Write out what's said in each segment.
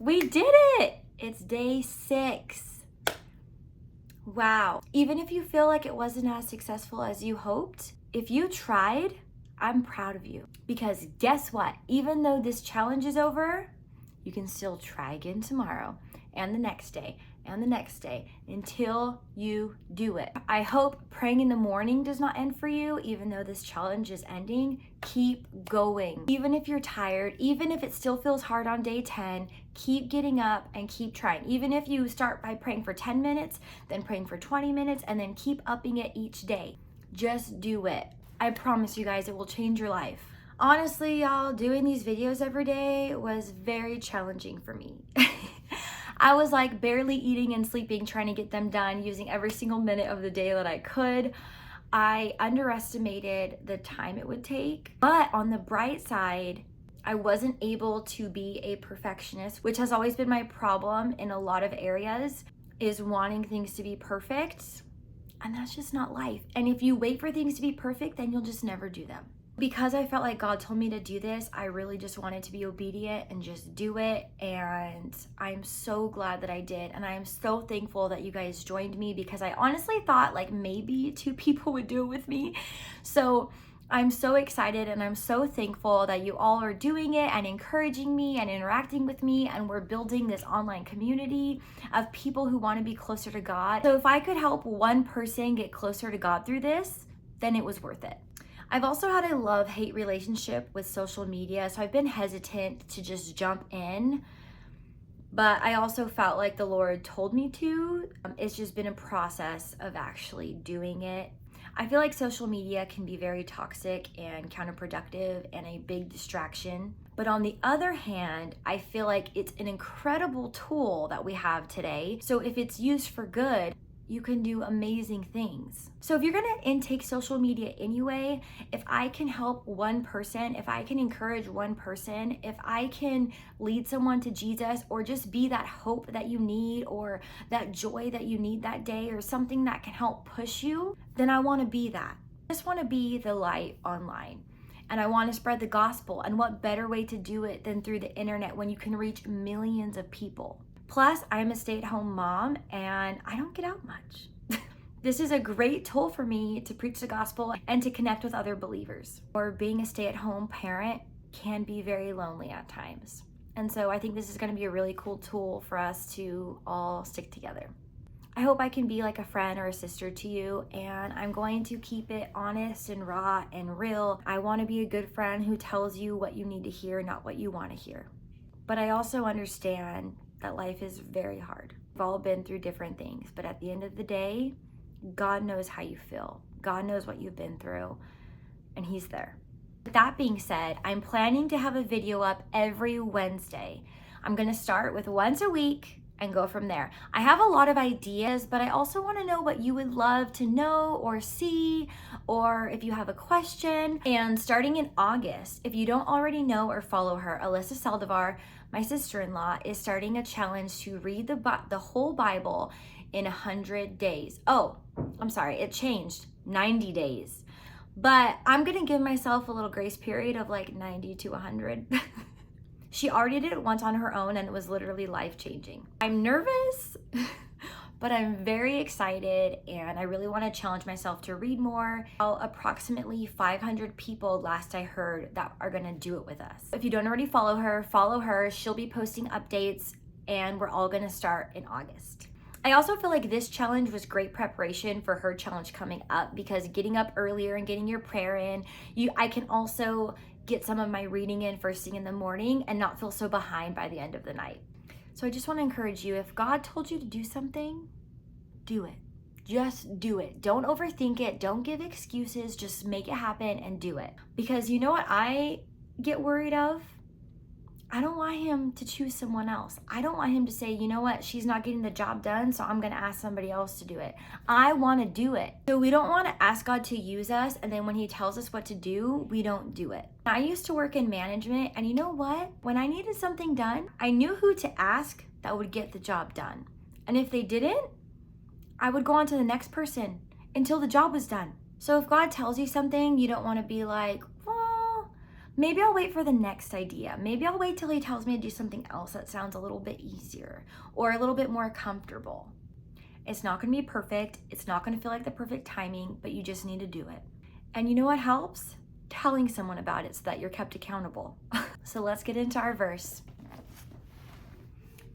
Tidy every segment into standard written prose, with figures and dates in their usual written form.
We did it! It's day 6. Wow. Even if you feel like it wasn't as successful as you hoped, if you tried, I'm proud of you. Because guess what? Even though this challenge is over, you can still try again tomorrow and the next day and the next day until you do it. I hope praying in the morning does not end for you, even though this challenge is ending. Keep going. Even if you're tired, even if it still feels hard on day 10, keep getting up and keep trying. Even if you start by praying for 10 minutes, then praying for 20 minutes, and then keep upping it each day. Just do it. I promise you guys, it will change your life. Honestly, y'all, doing these videos every day was very challenging for me. I was like barely eating and sleeping, trying to get them done, using every single minute of the day that I could. I underestimated the time it would take, but on the bright side, I wasn't able to be a perfectionist, which has always been my problem in a lot of areas, is wanting things to be perfect, and that's just not life. And if you wait for things to be perfect, then you'll just never do them. Because I felt like God told me to do this, I really just wanted to be obedient and just do it. And I'm so glad that I did. And I am so thankful that you guys joined me, because I honestly thought like maybe 2 people would do it with me. So I'm so excited and I'm so thankful that you all are doing it and encouraging me and interacting with me. And we're building this online community of people who want to be closer to God. So if I could help one person get closer to God through this, then it was worth it. I've also had a love-hate relationship with social media, so I've been hesitant to just jump in, but I also felt like the Lord told me to. It's just been a process of actually doing it. I feel like social media can be very toxic and counterproductive and a big distraction. But on the other hand, I feel like it's an incredible tool that we have today. So if it's used for good, you can do amazing things. So if you're gonna intake social media anyway, if I can help one person, if I can encourage one person, if I can lead someone to Jesus, or just be that hope that you need, or that joy that you need that day, or something that can help push you, then I wanna be that. I just wanna be the light online. And I wanna spread the gospel. And what better way to do it than through the internet, when you can reach millions of people? Plus, I'm a stay-at-home mom and I don't get out much. This is a great tool for me to preach the gospel and to connect with other believers. Or being a stay-at-home parent can be very lonely at times. And so I think this is going to be a really cool tool for us to all stick together. I hope I can be like a friend or a sister to you, and I'm going to keep it honest and raw and real. I want to be a good friend who tells you what you need to hear, not what you want to hear. But I also understand that life is very hard. We've all been through different things, but at the end of the day, God knows how you feel. God knows what you've been through, and He's there. With that being said, I'm planning to have a video up every Wednesday. I'm gonna start with once a week and go from there. I have a lot of ideas, but I also wanna know what you would love to know or see, or if you have a question. And starting in August, if you don't already know or follow her, Alyssa Saldivar, my sister-in-law, is starting a challenge to read the whole Bible in 100 days. Oh, I'm sorry, it changed, 90 days. But I'm gonna give myself a little grace period of like 90 to 100. She already did it once on her own and it was literally life-changing. I'm nervous, but I'm very excited and I really want to challenge myself to read more. Approximately 500 people, last I heard, that are gonna do it with us. If you don't already follow her, follow her. She'll be posting updates and we're all gonna start in August. I also feel like this challenge was great preparation for her challenge coming up, because getting up earlier and getting your prayer in, I can also get some of my reading in first thing in the morning and not feel so behind by the end of the night. So I just want to encourage you, if God told you to do something, do it. Just do it. Don't overthink it. Don't give excuses. Just make it happen and do it. Because you know what I get worried of? I don't want him to choose someone else. I don't want him to say, you know what, she's not getting the job done, so I'm gonna ask somebody else to do it. I wanna do it. So we don't wanna ask God to use us, and then when He tells us what to do, we don't do it. I used to work in management, and you know what? When I needed something done, I knew who to ask that would get the job done. And if they didn't, I would go on to the next person until the job was done. So if God tells you something, you don't wanna be like, well, maybe I'll wait for the next idea. Maybe I'll wait till he tells me to do something else that sounds a little bit easier or a little bit more comfortable. It's not gonna be perfect. It's not gonna feel like the perfect timing, but you just need to do it. And you know what helps? Telling someone about it so that you're kept accountable. So let's get into our verse.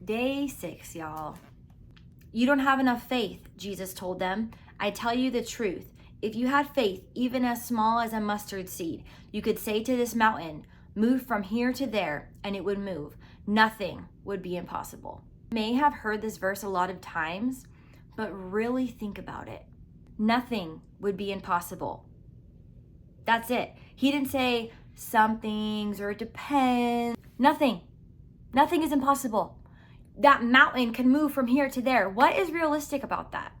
Day 6, y'all. You don't have enough faith, Jesus told them. I tell you the truth. If you had faith, even as small as a mustard seed, you could say to this mountain, move from here to there, and it would move. Nothing would be impossible. You may have heard this verse a lot of times, but really think about it. Nothing would be impossible. That's it. He didn't say some things or it depends. Nothing. Nothing is impossible. That mountain can move from here to there. What is realistic about that?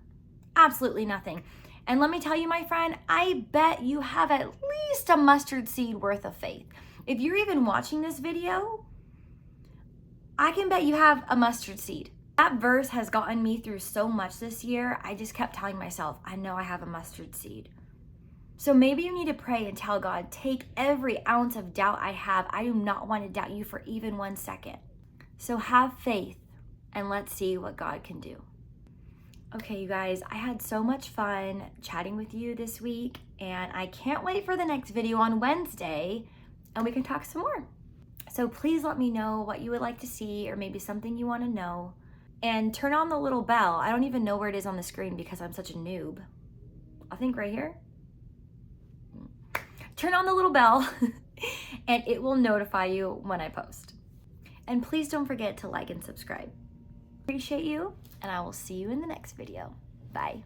Absolutely nothing. And let me tell you, my friend, I bet you have at least a mustard seed worth of faith. If you're even watching this video, I can bet you have a mustard seed. That verse has gotten me through so much this year. I just kept telling myself, I know I have a mustard seed. So maybe you need to pray and tell God, take every ounce of doubt I have. I do not want to doubt you for even 1 second. So have faith and let's see what God can do. Okay, you guys, I had so much fun chatting with you this week, and I can't wait for the next video on Wednesday, and we can talk some more. So please let me know what you would like to see, or maybe something you want to know, and turn on the little bell. I don't even know where it is on the screen because I'm such a noob. I think right here. Turn on the little bell, and it will notify you when I post. And please don't forget to like and subscribe. Appreciate you, and I will see you in the next video. Bye.